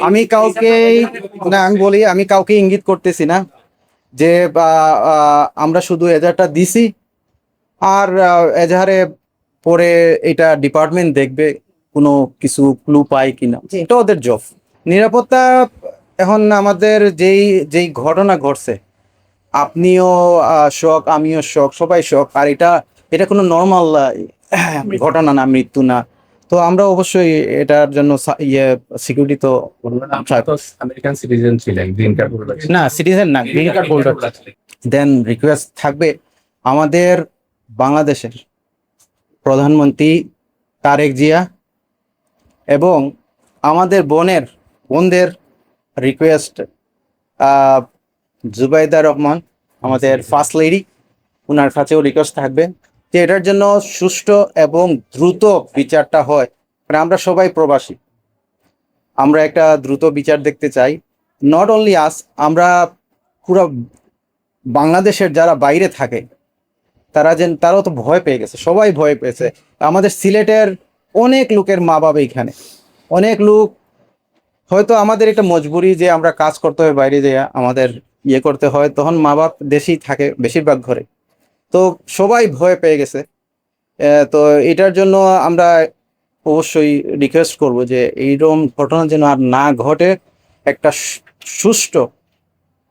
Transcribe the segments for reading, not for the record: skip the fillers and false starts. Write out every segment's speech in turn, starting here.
আমি কাউকে না, আমি বলি আমি কাউকে ইঙ্গিত করতেছি না যে আমরা শুধু এজাহারটা দিছি আর এজাহারে পরে এটা ডিপার্টমেন্ট দেখবে কোনো কিছু ক্লু পায় কিনা, এটা ওদের জব। নিরাপত্তা এখন আমাদের যেই যেই ঘটনা ঘটছে, আপনিও শক, আমিও শক, সবাই শক। আর এটা এটা কোনো নর্মাল ঘটনা না, মৃত্যু না। তো আমরা অবশ্যই এটার জন্য সিকিউরিটি তো আমেরিকান সিটিজেন ছিলেন, গ্রিন কার্ড হোল্ডার। না, সিটিজেন না, গ্রিন কার্ড হোল্ডার। দেন রিকোয়েস্ট থাকবে আমাদের বাংলাদেশের প্রধানমন্ত্রী তারেক জিয়া এবং আমাদের বোনদের রিকোয়েস্ট, জুবাইদা রহমান আমাদের ফার্স্ট লেডি, ওনার কাছেও রিকোয়েস্ট থাকবে যে এটার জন্য সুষ্ঠু এবং দ্রুত বিচারটা হয়। কারণ আমরা সবাই প্রবাসী, আমরা একটা দ্রুত বিচার দেখতে চাই। নট অনলি আস, আমরা পুরো বাংলাদেশের যারা বাইরে থাকে তারাও তো ভয় পেয়ে গেছে, সবাই ভয় পেয়েছে। আমাদের সিলেটের অনেক লোকের মা বাবা এখানে, অনেক লোক হয়তো আমাদের এটা মজবুরি যে আমরা কাজ করতে হয় বাইরে যেয়ে, আমাদের করতে হয়, তখন মা বাপ দেশেই থাকে বেশিরভাগ ঘরে। তো সবাই ভয় পেয়ে গেছে। তো এটার জন্য আমরা অবশ্যই রিকোয়েস্ট করব যে এইরকম ঘটনা যেন আর না ঘটে। একটা সুষ্ঠু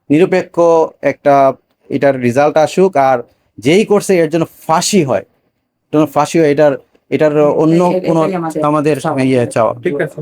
নিরপেক্ষ একটা এটার রেজাল্ট আসুক, আর যেই করছে এর জন্য ফাঁসি হয়, এটার অন্য কোনো আমাদের চাওয়া। ঠিক আছে।